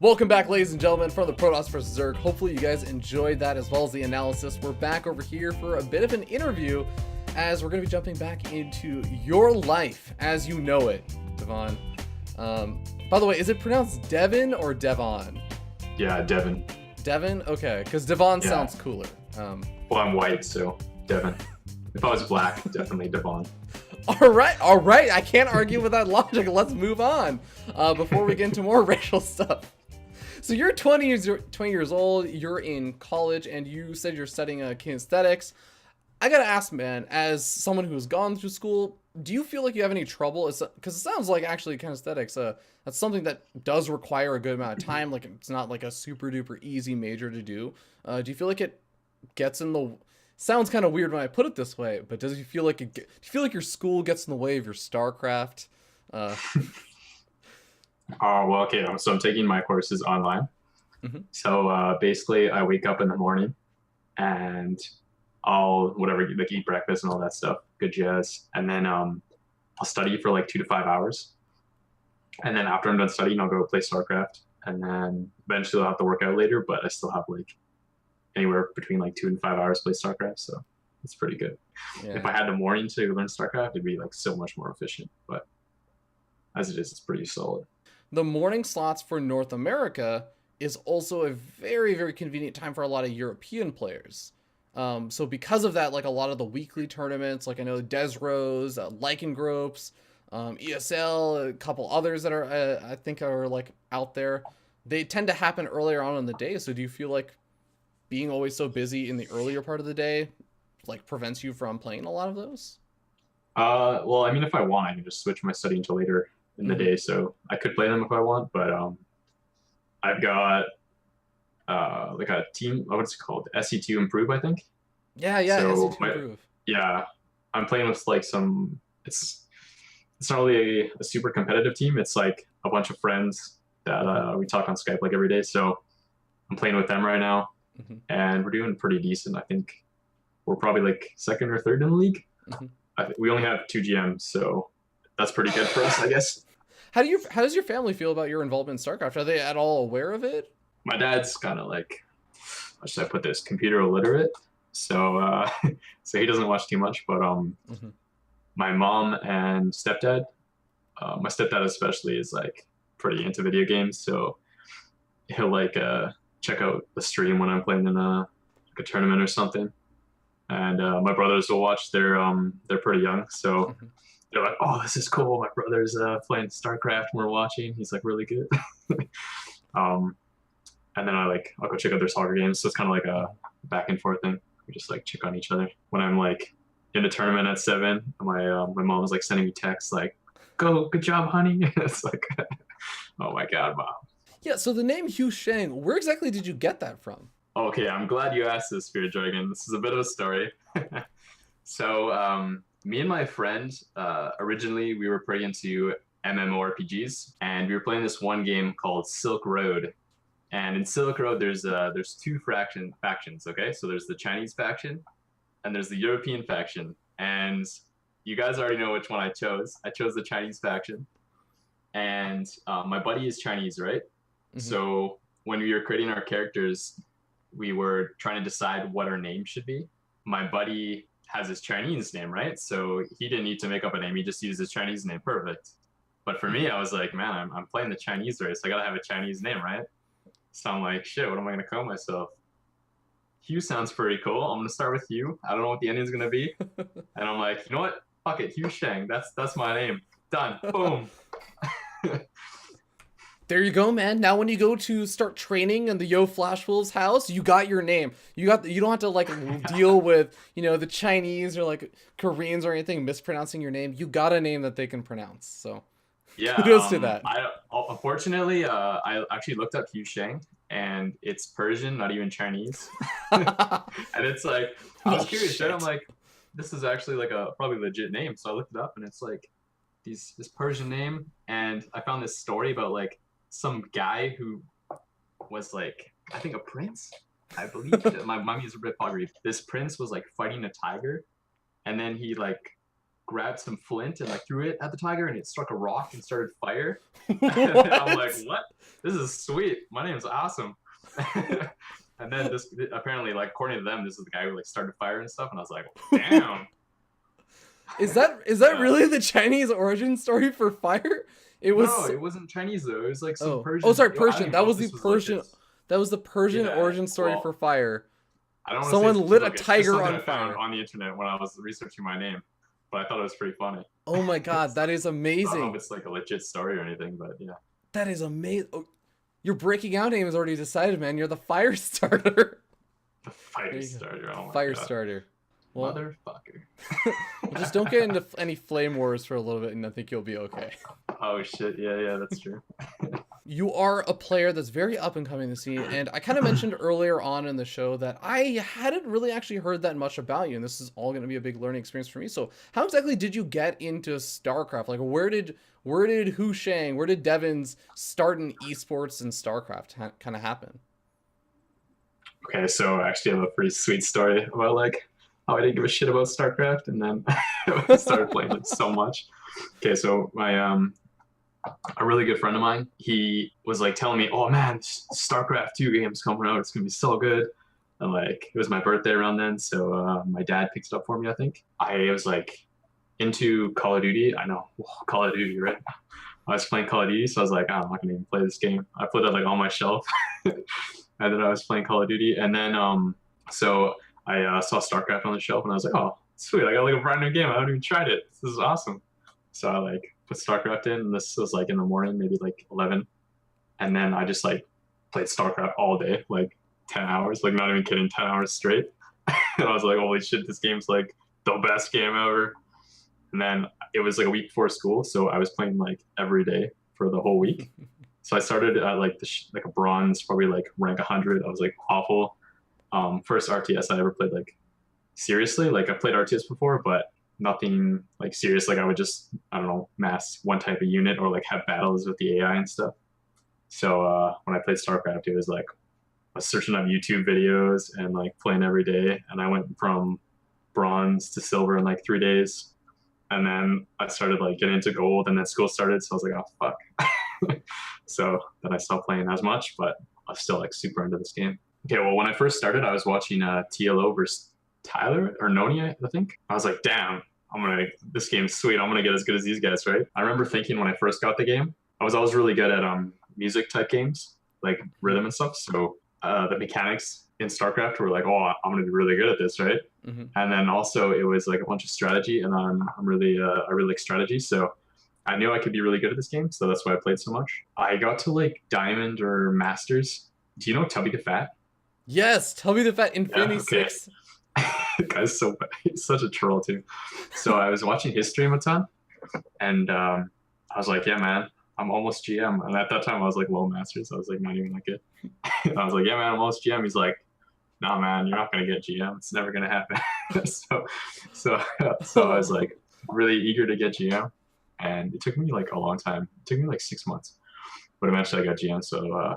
Welcome back, ladies and gentlemen, from the Protoss vs. Zerg. Hopefully you guys enjoyed that as well as the analysis. We're back over here for a bit of an interview as we're going to be jumping back into your life as you know it, Devon. By the way, is it pronounced Devon or Devon? Yeah, Devon. Devon? Okay, because Devon sounds cooler. Well, I'm white, so Devon. If I was black, definitely Devon. All right. I can't argue with that logic. Let's move on before we get into more racial stuff. So you're 20 years old, you're in college, and you said you're studying kinesthetics. I gotta ask, man, as someone who's gone through school, do you feel like you have any trouble? Because it sounds like actually kinesthetics, that's something that does require a good amount of time. Like it's not like a super duper easy major to do. Do you feel like it gets in the... Sounds kind of weird when I put it this way, but do you feel like your school gets in the way of your StarCraft? Well, okay. So I'm taking my courses online. Mm-hmm. So basically, I wake up in the morning, and I'll eat breakfast and all that stuff, good jazz, and then I'll study for like 2 to 5 hours, and then after I'm done studying, I'll go play StarCraft, and then eventually I'll have to work out later, but I still have like anywhere between like 2 and 5 hours to play StarCraft, so it's pretty good. Yeah. If I had the morning to learn StarCraft, it'd be like so much more efficient, but as it is, it's pretty solid. The morning slots for North America is also a very, very convenient time for a lot of European players. So because of that, like a lot of the weekly tournaments, like I know Desros, Lycangropes, ESL, a couple others that are, I think are like out there, they tend to happen earlier on in the day. So do you feel like being always so busy in the earlier part of the day like prevents you from playing a lot of those? Well, I mean, if I want, I can just switch my studying to later in the day, so I could play them if I want, but I've got like a team, what's it called, SC2 Improve, I think. So SC2 Improve. Yeah, I'm playing with like some, it's not really a super competitive team, it's like a bunch of friends that we talk on Skype like every day, so I'm playing with them right now. And we're doing pretty decent. I think we're probably like second or third in the league. We only have 2 GMs, so that's pretty good for us, I guess. How does your family feel about your involvement in StarCraft? Are they at all aware of it? My dad's kind of like, how should I put this, computer illiterate, so so he doesn't watch too much. But my mom and stepdad, my stepdad especially, is like pretty into video games, so he'll like check out the stream when I'm playing in a tournament or something. And my brothers will watch. They're pretty young, so they're like, "Oh, this is cool. My brother's playing StarCraft and we're watching. He's like really good." And then I'll go check out their soccer games. So it's kind of like a back and forth thing. We just like check on each other. When I'm like in a tournament at 7, my mom is like sending me texts like, "Go, good job, honey." It's like, oh my god, mom. Yeah, so the name HuShang, where exactly did you get that from? Okay, I'm glad you asked this, Spirit Dragon. This is a bit of a story. So, me and my friend, originally we were pretty into MMORPGs, and we were playing this one game called Silk Road. And in Silk Road, there's 2 factions, okay? So there's the Chinese faction, and there's the European faction. And you guys already know which one I chose. I chose the Chinese faction. And my buddy is Chinese, right? So when we were creating our characters, we were trying to decide what our name should be. My buddy has his Chinese name, right? So he didn't need to make up a name. He just used his Chinese name. Perfect. But for me, I was like, man, I'm playing the Chinese race. I got to have a Chinese name, right? So I'm like, shit, what am I going to call myself? Hugh sounds pretty cool. I'm going to start with Hugh. I don't know what the ending's going to be. And I'm like, you know what? Fuck it. HuShang. That's my name. Done. Boom. There you go, man. Now when you go to start training in the Yo Flash Wolves house, you got your name. You don't have to like deal with, the Chinese or like Koreans or anything mispronouncing your name. You got a name that they can pronounce. So yeah, kudos to that. Unfortunately, I actually looked up HuShang, and it's Persian, not even Chinese. And it's like, I was curious, right? I'm like, this is actually like a probably legit name. So I looked it up, and it's like this Persian name, and I found this story about like some guy who was like, I think a prince, I believe. My mummy is a bit foggy. This prince was like fighting a tiger, and then he like grabbed some flint and like threw it at the tiger, and it struck a rock and started fire. I'm like, What? what? This is sweet. My name's awesome. And then this apparently, like according to them, this is the guy who like started fire and stuff. And I was like, damn. Is that Yeah. really the Chinese origin story for fire? It was. No, it wasn't Chinese though. It was like some Oh. Persian. Oh, sorry, I don't Persian. even That know was if the this was Persian. legit. That was the Persian Yeah, origin story well, for fire. I don't want to Someone say it's lit too a legit. It's tiger just something on I found fire. on the internet when I was researching my name, but I thought it was pretty funny. Oh my god, that is I don't know if amazing. it's like a legit story or anything, but yeah. That is amazing. Oh, your breaking out name is already decided, man. You're the fire starter. The fire starter. Oh my Fire god. starter. Well, Motherfucker. just don't get into any flame wars for a little bit, and I think you'll be okay. Oh shit! Yeah, that's true. You are a player that's very up and coming in the scene, and I kind of mentioned earlier on in the show that I hadn't really actually heard that much about you, and this is all going to be a big learning experience for me. So, how exactly did you get into StarCraft? Like, where did HuShang, where did Devins start in esports and StarCraft kind of happen? Okay, so I actually have a pretty sweet story about like how I didn't give a shit about StarCraft, and then I started playing like so much. Okay, so my a really good friend of mine, he was like telling me, "Oh man, StarCraft 2 game's coming out. It's gonna be so good." And like it was my birthday around then, so my dad picked it up for me. I think I was like into Call of Duty. I know Call of Duty, right? I was playing Call of Duty, so I was like, oh, I'm not gonna even play this game. I put it like on my shelf, and then I was playing Call of Duty, and then so I saw StarCraft on the shelf, and I was like, oh, sweet, I got like a brand new game. I haven't even tried it. This is awesome. So I like put StarCraft in, and this was like in the morning, maybe like 11, and then I just like played StarCraft all day, like 10 hours, like not even kidding, 10 hours straight. And I was like, holy shit, this game's like the best game ever. And then it was like a week before school, so I was playing like every day for the whole week. So I started at like like a bronze, probably like rank 100. I was like awful. First RTS I ever played like seriously. Like I played RTS before, but nothing like serious. Like I would just, I don't know, mass one type of unit or like have battles with the AI and stuff. So when I played StarCraft, it was like I was searching up YouTube videos and like playing every day. And I went from bronze to silver in like 3 days. And then I started like getting into gold, and then school started. So I was like, oh fuck. So then I stopped playing as much, but I was still like super into this game. Okay, well when I first started, I was watching TLO versus Tyler or Noni, I think. I was like, damn, this game's sweet. I'm gonna get as good as these guys, right? I remember thinking when I first got the game, I was always really good at music type games, like rhythm and stuff. So the mechanics in StarCraft were like, oh, I'm gonna be really good at this, right? Mm-hmm. And then also it was like a bunch of strategy, and I really like strategy, so I knew I could be really good at this game, so that's why I played so much. I got to like Diamond or Masters. Do you know Tubby the Fat? Yes, tell me the Fat Infinity Yeah, okay. 6. The guy's so bad. He's such a troll too. So I was watching his stream a ton, and I was like, yeah, man, I'm almost GM. And at that time I was like low Masters. I was like not even that good. And I was like, yeah, man, I'm almost GM. He's like, no, man, you're not gonna get GM. It's never gonna happen. so I was like really eager to get GM, and it took me like a long time. It took me like 6 months, but eventually I got GM. So I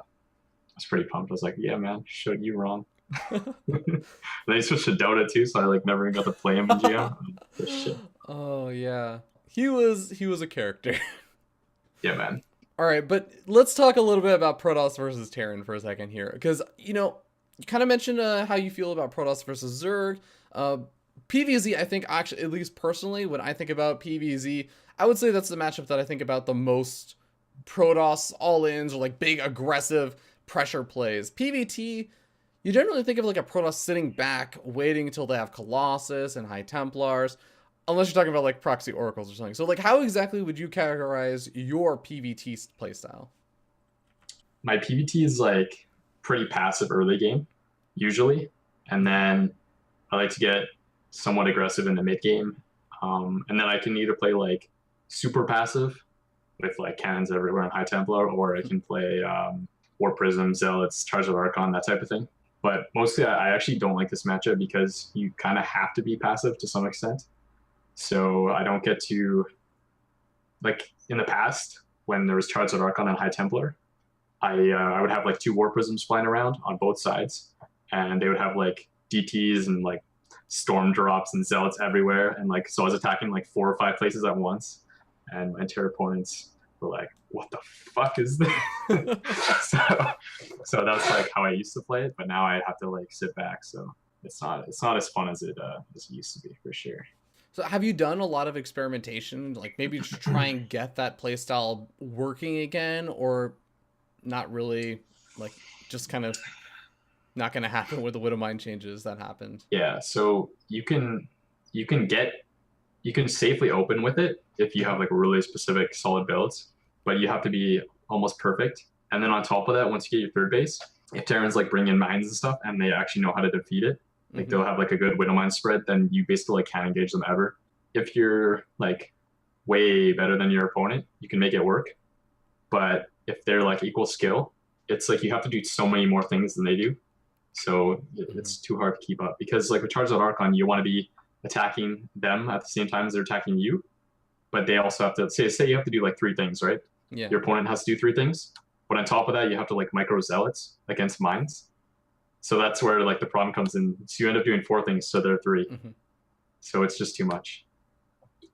was pretty pumped. I was like, yeah, man, showed you wrong. And then he switched to Dota too, so I like never even got to play him in GM. Shit. Oh yeah, he was a character. Yeah, man. All right, but let's talk a little bit about Protoss versus Terran for a second here, because you kind of mentioned how you feel about Protoss versus Zerg. PvZ, I think, actually, at least personally, when I think about PvZ, I would say that's the matchup that I think about the most. Protoss all-ins or like big aggressive pressure plays. PvT, you generally think of like a Protoss sitting back, waiting until they have Colossus and High Templars, unless you're talking about like proxy oracles or something. So like, how exactly would you categorize your PvT playstyle? My PvT is like pretty passive early game, usually, and then I like to get somewhat aggressive in the mid game, and then I can either play like super passive with like cannons everywhere on High Templar, or I can play War Prism, Zealots, Charge of Archon, that type of thing. But mostly I actually don't like this matchup because you kind of have to be passive to some extent. So I don't get to, like in the past, when there was Charge of Archon and High Templar, I would have like 2 War Prisms flying around on both sides, and they would have like DTs and like storm drops and zealots everywhere, and like so I was attacking like 4 or 5 places at once, and my entire opponents were like, "What the fuck is this?" so so that's like how I used to play it, but now I have to like sit back, so it's not as fun as it used to be for sure. So have you done a lot of experimentation, like maybe to try and get that playstyle working again, or not really, like just kind of not going to happen with the Widowmine changes that happened? Yeah, so you can safely open with it if you have like really specific solid builds, but you have to be almost perfect. And then on top of that, once you get your third base, if Terrans like bring in mines and stuff and they actually know how to defeat it, like they'll have like a good Widowmine spread, then you basically like can't engage them ever. If you're like way better than your opponent, you can make it work. But if they're like equal skill, it's like you have to do so many more things than they do. So it's too hard to keep up because like with Charizard Archon, you want to be attacking them at the same time as they're attacking you, but they also have to say you have to do like 3 things, right? Yeah. Your opponent has to do 3 things, but on top of that, you have to like micro zealots against mines. So that's where like the problem comes in. So you end up doing 4 things, so they're 3. So it's just too much,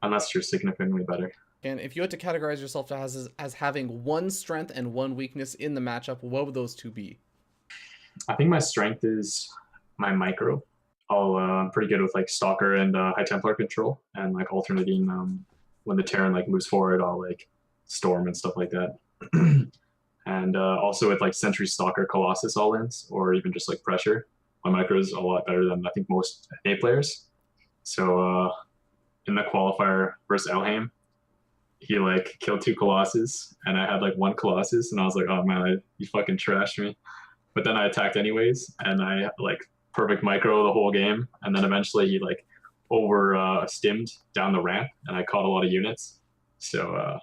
unless you're significantly better. And if you had to categorize yourself as having 1 strength and 1 weakness in the matchup, what would those 2 be? I think my strength is my micro. I'm pretty good with like Stalker and High Templar control, and like alternating when the Terran like moves forward, I'll like Storm and stuff like that. And also with like Sentry, Stalker, Colossus all-ins, or even just like pressure, my micro is a lot better than I think most A players. So in the qualifier versus Elheim, he like killed 2 Colossus, and I had like 1 Colossus, and I was like, oh man, you fucking trashed me. But then I attacked anyways, and I like perfect micro the whole game, and then eventually he like over stimmed down the ramp, and I caught a lot of units. So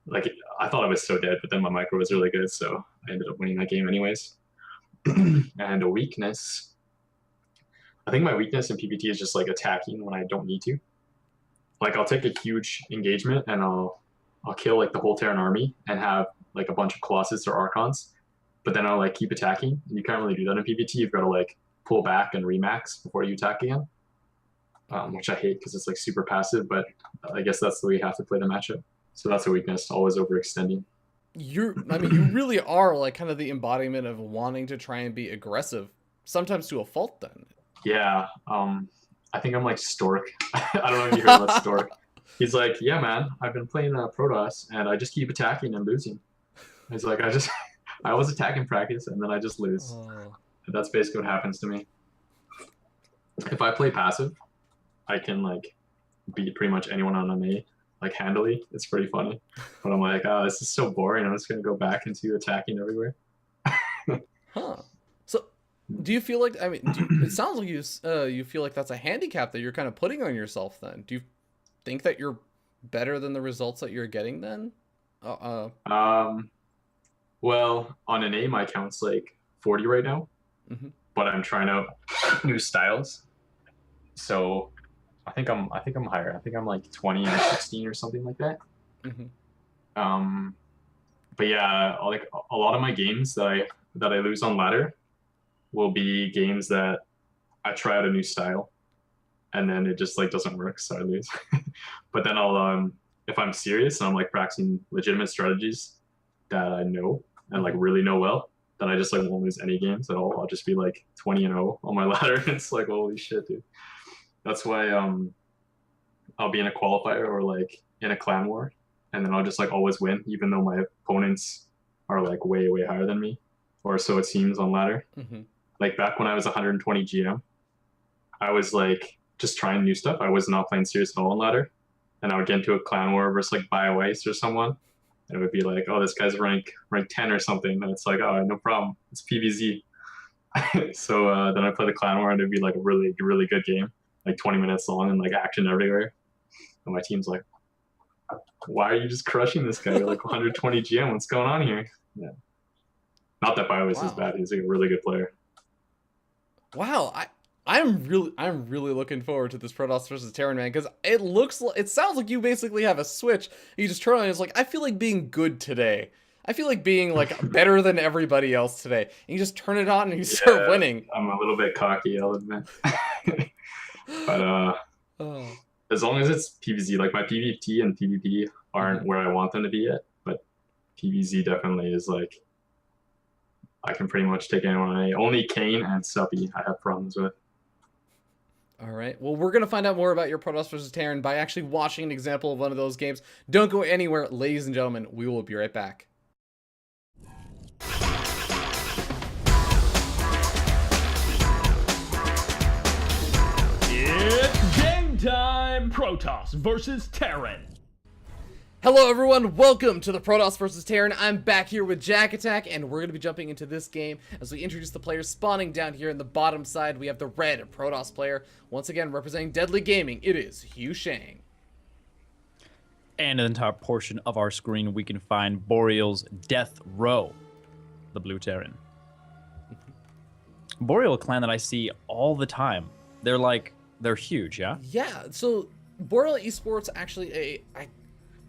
like I thought I was so dead, but then my micro was really good, so I ended up winning that game anyways. And a weakness, I think my weakness in PvT is just like attacking when I don't need to. Like I'll take a huge engagement and I'll kill like the whole Terran army and have like a bunch of Colossus or Archons, but then I'll like keep attacking. And you can't really do that in PvT. You've got to like pull back and remax before you attack again, which I hate because it's like super passive, but I guess that's the way you have to play the matchup. So that's a weakness, always overextending. You really are like kind of the embodiment of wanting to try and be aggressive, sometimes to a fault then. Yeah, I think I'm like Stork. I don't know if you heard about Stork. He's like, yeah, man, I've been playing Protoss, and I just keep attacking and losing. He's like, I always attack in practice, and then I just lose. And that's basically what happens to me. If I play passive, I can like beat pretty much anyone on an A, like handily. It's pretty funny. But I'm like, oh, this is so boring. I'm just gonna go back into attacking everywhere. So, do you feel like? I mean, it sounds like you feel like that's a handicap that you're kind of putting on yourself. Then, do you think that you're better than the results that you're getting? Then, well, on an A, my count's like 40 right now, but I'm trying out new styles. So I think I'm higher. I think I'm like 20 or 16 or something like that. But yeah, like a lot of my games that I lose on ladder will be games that I try out a new style, and then it just like doesn't work, so I lose. But then I'll if I'm serious and I'm like practicing legitimate strategies that I know and like really know well, then I just like won't lose any games at all. I'll just be like 20-0 on my ladder. It's like, holy shit, dude. That's why I'll be in a qualifier or like in a clan war, and then I'll just like always win, even though my opponents are like way higher than me, or so it seems on ladder. Like back when I was 120 GM, I was like just trying new stuff. I was not playing serious at all on ladder, and I would get into a clan war versus like BioIce or someone, and it would be like, oh, this guy's rank 10 or something, and it's like, oh, no problem, it's PvZ. So then I play the clan war, and it'd be like a really good game, like 20 minutes long and like action everywhere. And my team's like, why are you just crushing this guy? You're like 120 GM. What's going on here? Yeah. Not that BioIce is bad. He's like a really good player. Wow. I'm really looking forward to this Protoss versus Terran, man, because it sounds like you basically have a switch. You just turn on and it's like, I feel like being good today. I feel like being like better than everybody else today. And you just turn it on and you start winning. I'm a little bit cocky, I'll admit. But Oh. as long as it's PvZ, like my PvP and PvP aren't where I want them to be yet, but PvZ definitely is like I can pretty much take anyone. Only Kane and Suppy I have problems with. All right. Well, we're going to find out more about your Protoss versus Terran by actually watching an example of one of those games. Don't go anywhere, ladies and gentlemen. We will be right back. It's game time! Protoss versus Terran. Hello everyone, welcome to the Protoss vs. Terran. I'm back here with Jack Attack, and we're going to be jumping into this game as we introduce the players spawning down here in the bottom side. We have the red Protoss player, once again representing Deadly Gaming. It is HuShang. And in the top portion of our screen, we can find Boreal's Death Row, the blue Terran. Boreal, a clan that I see all the time. They're huge, yeah? Yeah, so Boreal Esports actually,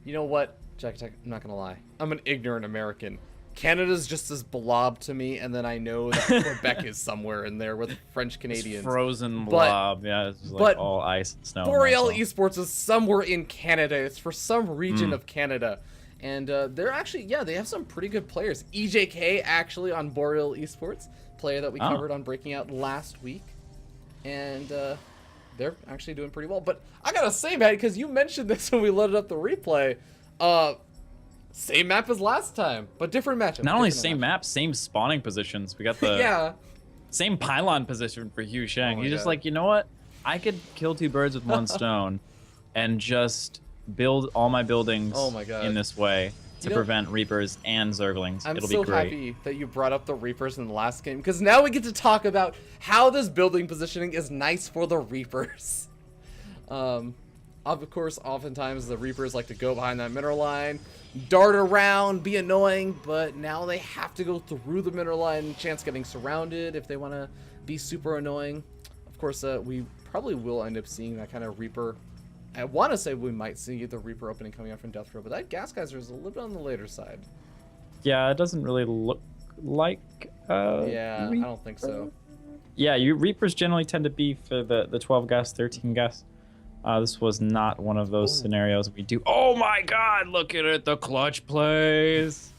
you know what, Jack Attack, I'm not gonna lie. I'm an ignorant American. Canada's just this blob to me, and then I know that Quebec is somewhere in there with French Canadians. Frozen blob, yeah, it's like all ice and snow. Boreal Esports is somewhere in Canada. It's for some region of Canada. And they're actually, yeah, they have some pretty good players. EJK actually on Boreal Esports, player that we covered on Breaking Out last week. And they're actually doing pretty well. But I gotta say, man, because you mentioned this when we loaded up the replay, same map as last time, but different matchup. Not only same map, same spawning positions. We got the same pylon position for HuShang. He's just like, you know what? I could kill two birds with one stone and just build all my buildings in this way to prevent Reapers and Zerglings. It'll be great. I'm so happy that you brought up the Reapers in the last game, because now we get to talk about how this building positioning is nice for the Reapers. Of course, oftentimes the Reapers like to go behind that mineral line, dart around, be annoying, but now they have to go through the mineral line, chance getting surrounded if they want to be super annoying. Of course, we probably will end up seeing that kind of Reaper. I want to say we might see the Reaper opening coming out from Death Row, but that Gas Geyser is a little bit on the later side. Yeah, it doesn't really look like yeah, I don't think so. Yeah, Reapers generally tend to be for the 12 gas, 13 gas. This was not one of those scenarios we do. Oh my god, look at it, the clutch plays.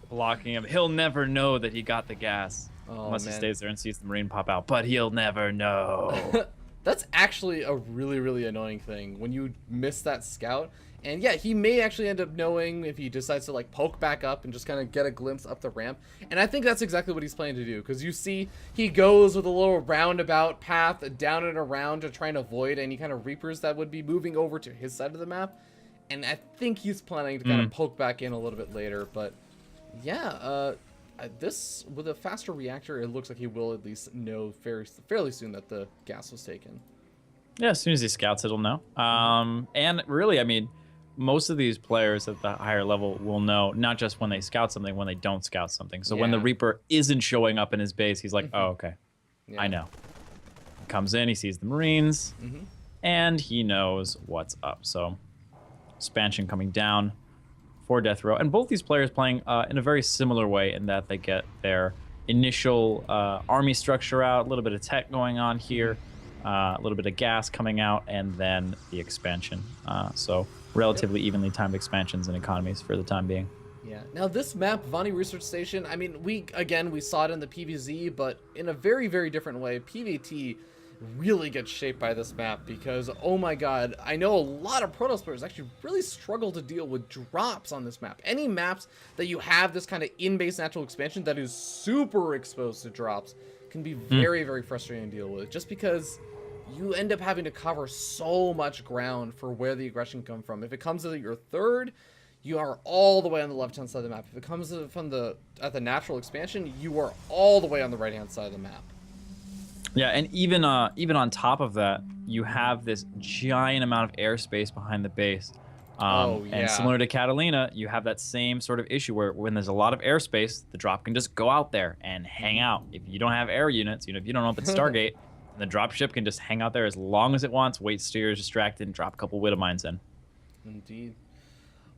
Blocking him. He'll never know that he got the gas. Unless he stays there and sees the Marine pop out, but he'll never know. That's actually a really, really annoying thing when you miss that scout. And yeah, he may actually end up knowing if he decides to like poke back up and just kind of get a glimpse up the ramp. And I think that's exactly what he's planning to do, because you see he goes with a little roundabout path down and around to try and avoid any kind of Reapers that would be moving over to his side of the map. And I think he's planning to kind of poke back in a little bit later. But yeah, this, with a faster reactor, it looks like he will at least know fairly soon that the gas was taken. Yeah, as soon as he scouts, it'll know. And really, I mean, most of these players at the higher level will know, not just when they scout something, when they don't scout something. So when the Reaper isn't showing up in his base, he's like, oh, okay, I know. He comes in, he sees the Marines, and he knows what's up. So expansion coming down for Death Row. And both these players playing in a very similar way in that they get their initial army structure out, a little bit of tech going on here, a little bit of gas coming out, and then the expansion. So relatively evenly timed expansions and economies for the time being. Yeah. Now this map, Vani Research Station, I mean, we saw it in the PvZ, but in a very, very different way. PvT really gets shaped by this map because, oh my god, I know a lot of Protoss players actually really struggle to deal with drops on this map. Any maps that you have this kind of in-base natural expansion that is super exposed to drops can be very, very frustrating to deal with, just because you end up having to cover so much ground for where the aggression come from. If it comes to your third, you are all the way on the left-hand side of the map. If it comes from at the natural expansion, you are all the way on the right-hand side of the map. Yeah, and even on top of that, you have this giant amount of airspace behind the base. And similar to Catalina, you have that same sort of issue where when there's a lot of airspace, the drop can just go out there and hang out. If you don't have air units, if you don't open Stargate, the dropship can just hang out there as long as it wants, wait steers distracted, and drop a couple Widow Mines in. Indeed.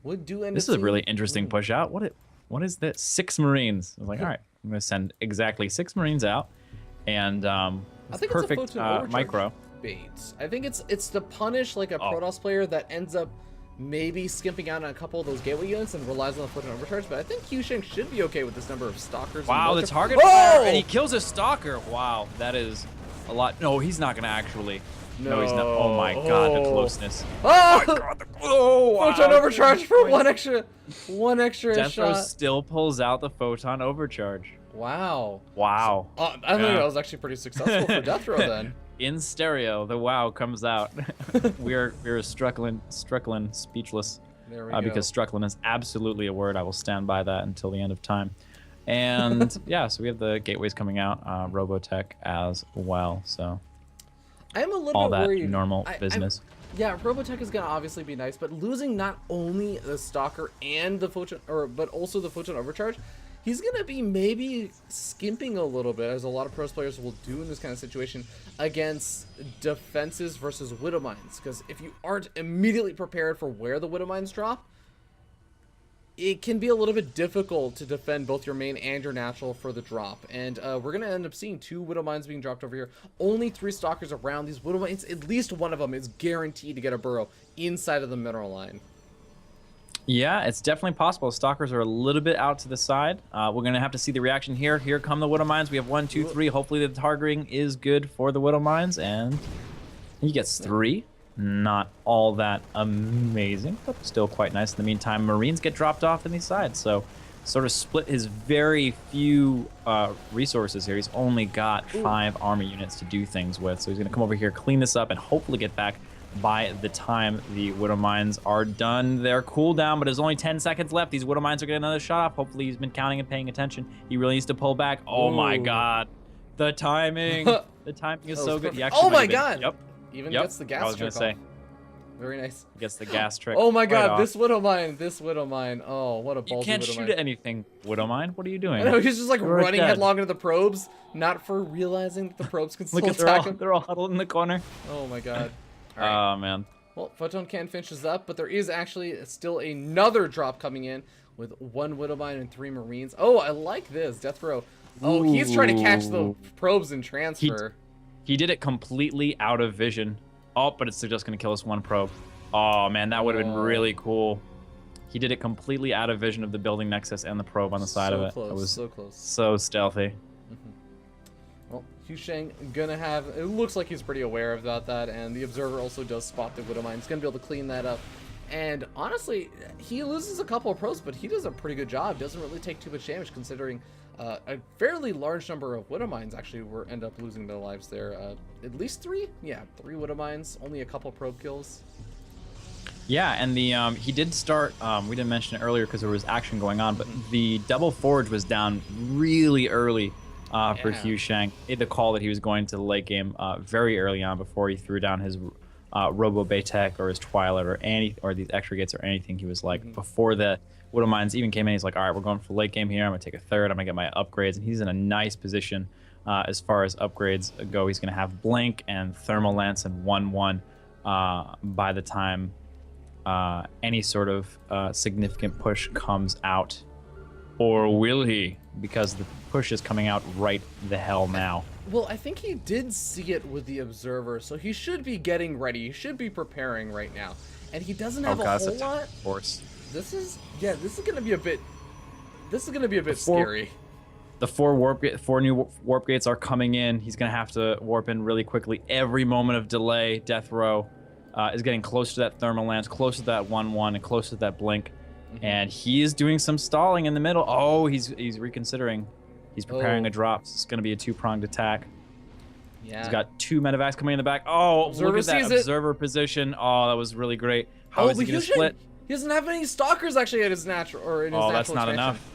This is a really interesting push out. What is that? 6 Marines. I was like, all right, I'm going to send exactly 6 Marines out. And I think perfect it's a micro. bait. I think it's to punish like a Protoss player that ends up maybe skimping out on a couple of those gateway units and relies on the photon overcharge. But I think HuShang should be okay with this number of stalkers. Wow, the target fire, and he kills a stalker. Wow, that is a lot. No, he's not gonna actually. No, he's not. Oh my god, the closeness. Oh, my god, photon overcharge for one extra Death shot. Row still pulls out the photon overcharge. Wow. Wow. I think that was actually pretty successful for Death Row then. In stereo, the wow comes out. we're struggling speechless. There we go. Because struggling is absolutely a word. I will stand by that until the end of time. And yeah, so we have the gateways coming out, Robotech as well. So I'm a little all bit that worried. normal business. Yeah, Robotech is gonna obviously be nice, but losing not only the stalker and the photon, but also the photon overcharge, he's gonna be maybe skimping a little bit, as a lot of pros players will do in this kind of situation, against defenses versus Widow Mines. Because if you aren't immediately prepared for where the Widow Mines drop, it can be a little bit difficult to defend both your main and your natural for the drop. And we're going to end up seeing 2 Widow Mines being dropped over here. Only 3 stalkers around these Widow Mines. At least one of them is guaranteed to get a burrow inside of the mineral line. Yeah, it's definitely possible. Stalkers are a little bit out to the side. We're going to have to see the reaction here. Here come the Widow Mines. We have 1, 2, 3. Hopefully the targeting is good for the Widow Mines. And he gets 3. Not all that amazing, but still quite nice. In the meantime, Marines get dropped off in these sides. So sort of split his very few resources here. He's only got 5 army units to do things with. So he's going to come over here, clean this up, and hopefully get back by the time the Widow Mines are done their cooldown. But there's only 10 seconds left. These Widow Mines are getting another shot off. Hopefully he's been counting and paying attention. He really needs to pull back. Oh my god. The timing. The timing is so good. He actually oh my god. Yep. Even gets the gas I was going to say. Very nice. Gets the gas trick. Oh my god, right this Widow Mine. Oh, what a ballsy You can't Widow shoot Mine. at anything, Widow Mine. What are you doing? I know, he's just like You're running dead. headlong into the probes, not for realizing that the probes can still Look at attack him. they're all huddled in the corner. Oh my god. Oh man. Well, Photon Can finishes up, but there is actually still another drop coming in with 1 Widow Mine and 3 Marines. Oh, I like this. Death Row. Oh, he's trying to catch the probes and transfer. He did it completely out of vision. Oh, but it's just going to kill us 1 probe. Oh, man, that would have been really cool. He did it completely out of vision of the building nexus and the probe on the side of it. Close, It was so close. so stealthy. Well, HuShang gonna have, it looks like he's pretty aware about that, and the Observer also does spot the Widow Mine. He's gonna be able to clean that up. And honestly, he loses a couple of probes, but he does a pretty good job. Doesn't really take too much damage considering a fairly large number of Widow Mines actually end up losing their lives there. At least 3? Yeah, 3 Widow Mines, only a couple probe kills. Yeah, and the he did start, we didn't mention it earlier because there was action going on, but the double forge was down really early for HuShang. He had the call that he was going to the late game very early on before he threw down his Robo Baytech or his Twilight or these extra gates or anything. He was like, before the Widow Mines even came in, he's like, all right, we're going for late game here. I'm going to take a third. I'm going to get my upgrades. And he's in a nice position as far as upgrades go. He's going to have Blink and Thermal Lance and 1-1 by the time any sort of significant push comes out. Or will he? Because the push is coming out right the hell now. Well, I think he did see it with the Observer, so he should be getting ready. He should be preparing right now. And he doesn't have a whole lot. Force. This is gonna be a bit scary. The 4 new warp gates are coming in. He's gonna have to warp in really quickly. Every moment of delay, Death Row is getting close to that Thermal Lance, close to that 1-1, and close to that Blink. And he is doing some stalling in the middle. Oh, he's reconsidering. He's preparing a drop. So it's going to be a 2-pronged attack. Yeah. He's got 2 medevacs coming in the back. Oh, Observer look at that sees it. Observer position. Oh, that was really great. How is he going to split? He doesn't have any stalkers actually at his natural natural that's not expansion. enough.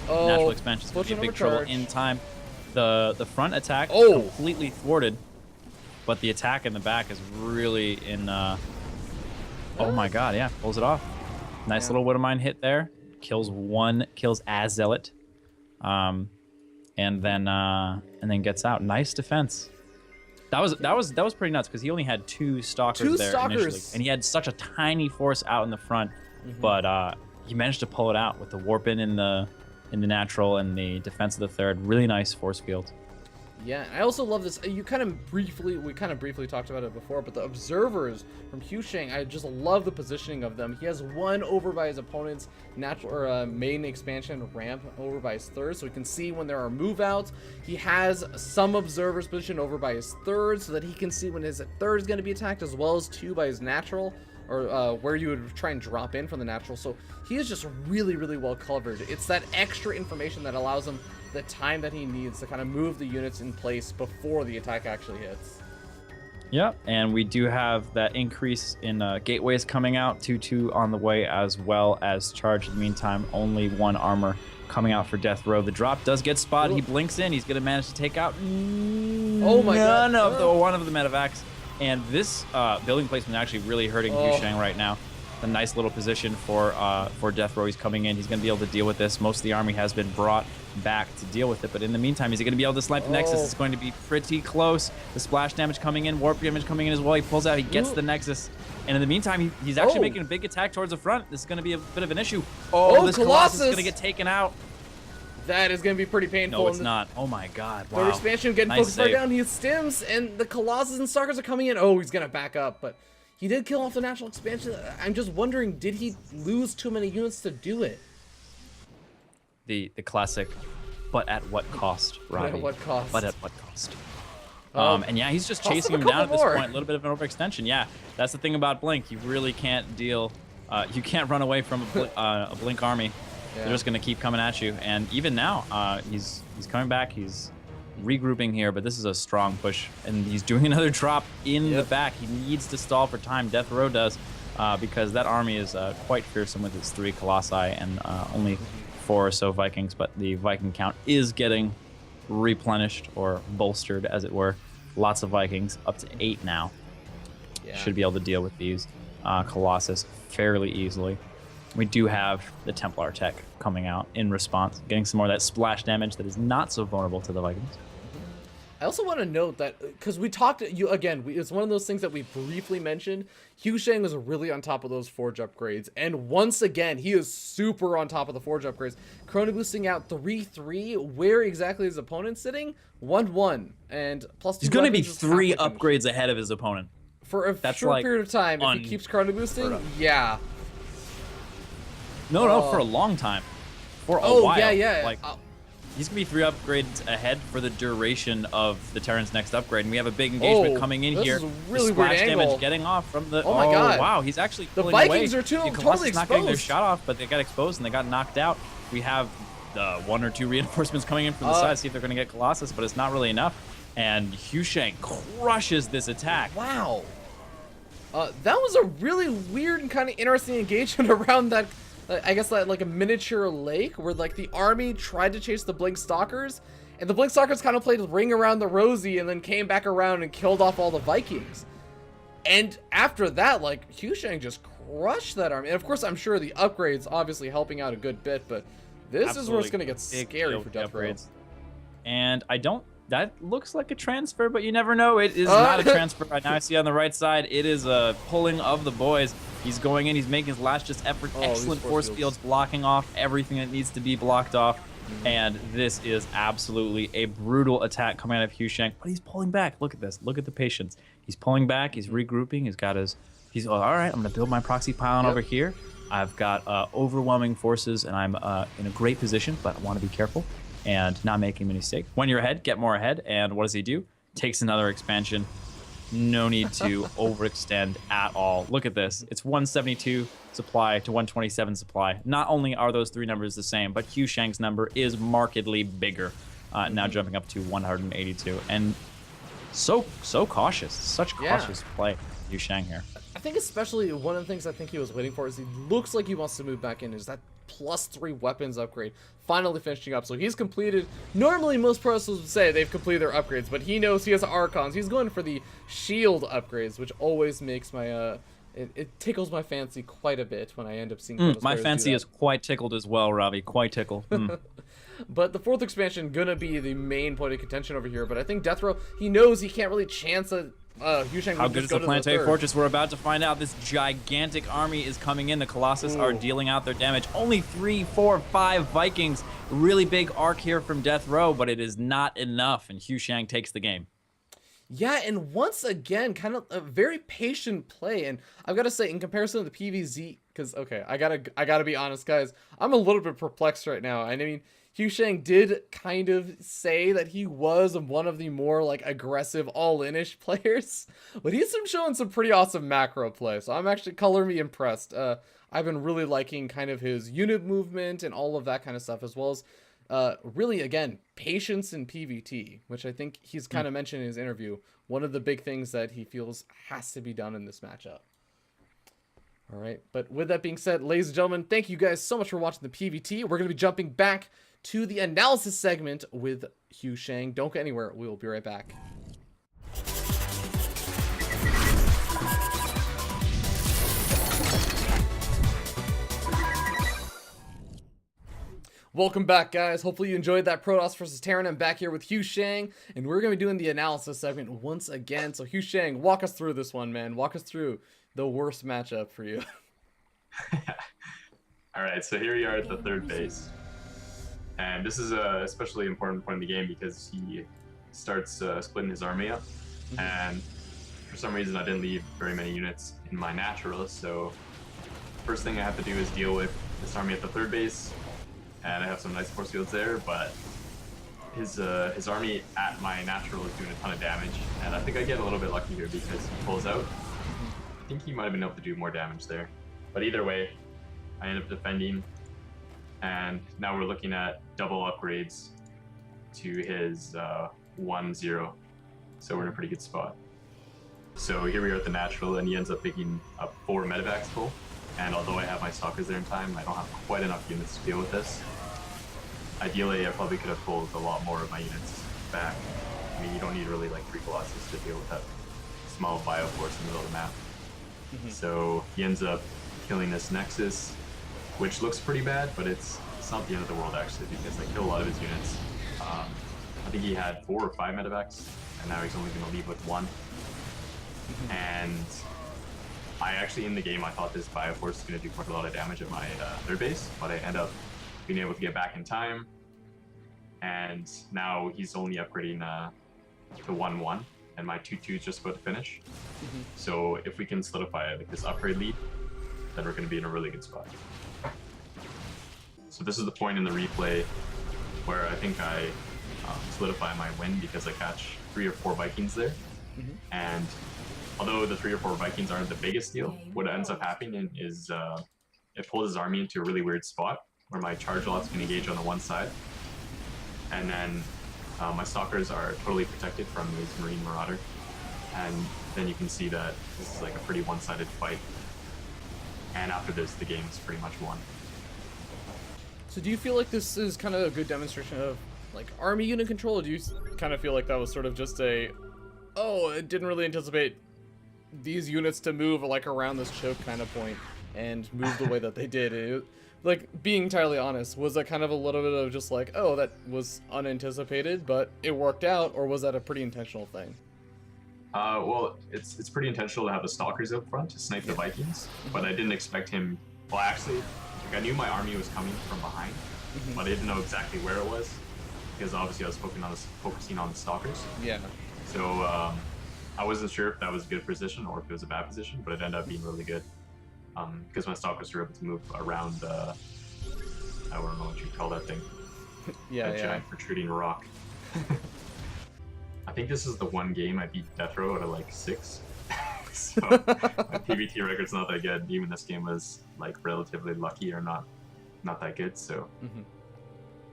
Oh, Natural expansion is going to be a big trouble in time. The front attack completely thwarted, but the attack in the back is really in. Oh my god! Yeah, pulls it off. Nice little Widow Mine hit there. Kills Azealot, and then gets out. Nice defense. That was pretty nuts because he only had 2 stalkers there initially, and he had such a tiny force out in the front, but he managed to pull it out with the warp in the natural and the defense of the third. Really nice force field. Yeah, I also love this. We kind of briefly talked about it before, but the observers from HuShang, I just love the positioning of them. He has one over by his opponent's natural or main expansion ramp over by his third, so he can see when there are move outs. He has some observers positioned over by his third, so that he can see when his third is going to be attacked, as well as two by his natural, or where you would try and drop in from the natural. So he is just really, really well covered. It's that extra information that allows him the time that he needs to kind of move the units in place before the attack actually hits. Yep, and we do have that increase in gateways coming out, 2-2 on the way, as well as charge. In the meantime, only one armor coming out for Death Row. The drop does get spotted. He blinks in. He's going to manage to take out Oh my God. one of the medevacs. And this building placement actually really hurting HuShang right now. A nice little position for Death Row. He's coming in. He's going to be able to deal with this. Most of the army has been brought back to deal with it, but in the meantime, is he going to be able to snipe the Nexus? It's going to be pretty close. The splash damage coming in, warp damage coming in as well. He pulls out, he gets the Nexus, and in the meantime, he's actually making a big attack towards the front. This is going to be a bit of an issue. This Colossus is going to get taken out. That is going to be pretty painful. No, it's not. Oh my God! Wow. The expansion getting focused right down. He stims, and the Colossus and Stalkers are coming in. Oh, he's going to back up, but he did kill off the natural expansion. I'm just wondering, did he lose too many units to do it? The classic, but at what cost, Robbie? But at what cost? But at what cost? And yeah, he's just chasing him down at this point. A little bit of an overextension. Yeah, that's the thing about Blink. You really can't deal. You can't run away from a Blink army. Yeah. They're just going to keep coming at you. And even now, he's coming back. He's regrouping here, but this is a strong push. And he's doing another drop in the back. He needs to stall for time. Death Row does, because that army is quite fearsome with its 3 Colossi and only 4 or so Vikings. But the Viking count is getting replenished or bolstered, as it were. Lots of Vikings, up to 8 now. Yeah. Should be able to deal with these Colossus fairly easily. We do have the Templar tech coming out in response, getting some more of that splash damage that is not so vulnerable to the Vikings. I also want to note that, because we talked, it's one of those things that we briefly mentioned. HuShang was really on top of those Forge upgrades, and once again, he is super on top of the Forge upgrades. Chrono boosting out 3-3. Where exactly is his opponent sitting? 1-1, and plus 2. He's going to be 3 upgrades ahead of his opponent. For a short period of time, if he keeps chrono boosting, yeah. No, for a long time. For a while. Yeah. Like, he's going to be 3 upgrades ahead for the duration of the Terran's next upgrade. And we have a big engagement coming in here. This is a really splash weird damage angle. getting off from the... Oh my God. Wow, he's actually the pulling Vikings away. are totally Colossus exposed. Not getting their shot off, but they got exposed and they got knocked out. We have 1 or 2 reinforcements coming in from the side, see if they're going to get Colossus, but it's not really enough. And HuShang crushes this attack. Wow. That was a really weird and kind of interesting engagement around that... I guess that like a miniature lake where like the army tried to chase the Blink Stalkers, and the Blink Stalkers kind of played Ring Around the Rosie and then came back around and killed off all the Vikings. And after that, like, HuShang just crushed that army. And of course, I'm sure the upgrades obviously helping out a good bit, but this is where it's going to get scary for Death Row. And that looks like a transfer, but you never know. It is not a transfer. Right now I see on the right side, it is a pulling of the boys. He's going in, he's making his last just effort. Excellent force fields blocking off everything that needs to be blocked off. And this is absolutely a brutal attack coming out of HuShang, but he's pulling back. Look at this. Look at the patience. He's pulling back. He's regrouping. He's got his... He's all right, I'm going to build my proxy pylon over here. I've got overwhelming forces, and I'm in a great position, but I want to be careful and not make any mistake. When you're ahead, get more ahead. And what does he do? Takes another expansion. No need to overextend at all. Look at this. It's 172 supply to 127 supply. Not only are those 3 numbers the same, but HuShang's number is markedly bigger, now jumping up to 182. And so cautious. Such cautious play, HuShang here. I think especially one of the things I think he was waiting for is he looks like he wants to move back in, is that +3 weapons upgrade finally finishing up. So he's completed. Normally most pros would say they've completed their upgrades, but he knows he has Archons. He's going for the shield upgrades, which always makes my it tickles my fancy quite a bit when I end up seeing my fancy is quite tickled as well, Robbie. Quite tickled. But the 4th expansion gonna be the main point of contention over here. But I think Death Row, he knows he can't really chance a HuShang How would good just is go the to planetary third. fortress? We're about to find out. This gigantic army is coming in. The Colossus are Ooh. dealing out their damage. Only 3, 4, 5 Vikings. Really big arc here from Death Row, but it is not enough, and HuShang takes the game. Yeah, and once again, kind of a very patient play, and I've got to say, in comparison to the PVZ, because okay, I gotta be honest, guys, I'm a little bit perplexed right now. I mean, HuShang did kind of say that he was one of the more like aggressive all-in-ish players, but he's been showing some pretty awesome macro play, so I'm actually color me impressed. I've been really liking kind of his unit movement and all of that kind of stuff, as well as really, again, patience in PvT, which I think he's kind of mentioned in his interview. One of the big things that he feels has to be done in this matchup. All right, but with that being said, ladies and gentlemen, thank you guys so much for watching the PvT. We're going to be jumping back to the analysis segment with HuShang. Don't go anywhere. We will be right back. Welcome back, guys. Hopefully you enjoyed that Protoss versus Terran. I'm back here with HuShang, and we're going to be doing the analysis segment once again. So HuShang, walk us through this one, man. Walk us through the worst matchup for you. All right, so here we are at the third base. And this is a especially important point in the game because he starts splitting his army up. And for some reason, I didn't leave very many units in my naturalist. So first thing I have to do is deal with this army at the third base. And I have some nice force fields there, but his army at my natural is doing a ton of damage. And I think I get a little bit lucky here because he pulls out. I think he might have been able to do more damage there. But either way, I end up defending. And now we're looking at double upgrades to his 1-0. So we're in a pretty good spot. So here we are at the natural, and he ends up picking up 4 medevacs full. And although I have my stalkers there in time, I don't have quite enough units to deal with this. Ideally, I probably could have pulled a lot more of my units back. I mean, you don't need really like 3 Colossus to deal with that small bio force in the middle of the map. So he ends up killing this Nexus, which looks pretty bad, but it's not the end of the world actually, because I kill a lot of his units. I think he had 4 or 5 medevacs, and now he's only going to leave with 1. And I actually, in the game, I thought this Bioforce was going to do quite a lot of damage at my third base, but I end up being able to get back in time. And now he's only upgrading to 1-1, and my 2-2 is just about to finish. So if we can solidify like this upgrade lead, then we're going to be in a really good spot. So this is the point in the replay where I think I solidify my win because I catch 3 or 4 Vikings there. And although the 3 or 4 Vikings aren't the biggest deal, what ends up happening is it pulls his army into a really weird spot where my charge lots can engage on the one side. And then my stalkers are totally protected from his Marine Marauder. And then you can see that this is like a pretty one-sided fight. And after this, the game is pretty much won. So do you feel like this is kind of a good demonstration of like army unit control, or do you kind of feel like that was sort of just a, oh, it didn't really anticipate these units to move like around this choke kind of point and move the way that they did? It, like, being entirely honest, was that kind of a little bit of just like, oh, that was unanticipated, but it worked out, or was that a pretty intentional thing? Well, it's pretty intentional to have the stalkers out front to snipe the Vikings, but I didn't expect him. Well, actually, like, I knew my army was coming from behind, but I didn't know exactly where it was because obviously I was focusing on the stalkers. Yeah. So I wasn't sure if that was a good position or if it was a bad position, but it ended up being really good because my stalkers were able to move around. I don't know what you call that thing. Yeah, Giant protruding rock. I think this is the one game I beat Death Row out of like 6. So my PvT record's not that good. Even this game was like relatively lucky or not that good. So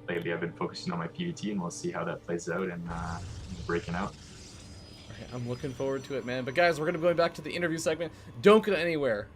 lately I've been focusing on my PvT, and we'll see how that plays out and breaking out. I'm looking forward to it, man. But guys, we're going to be going back to the interview segment. Don't go anywhere.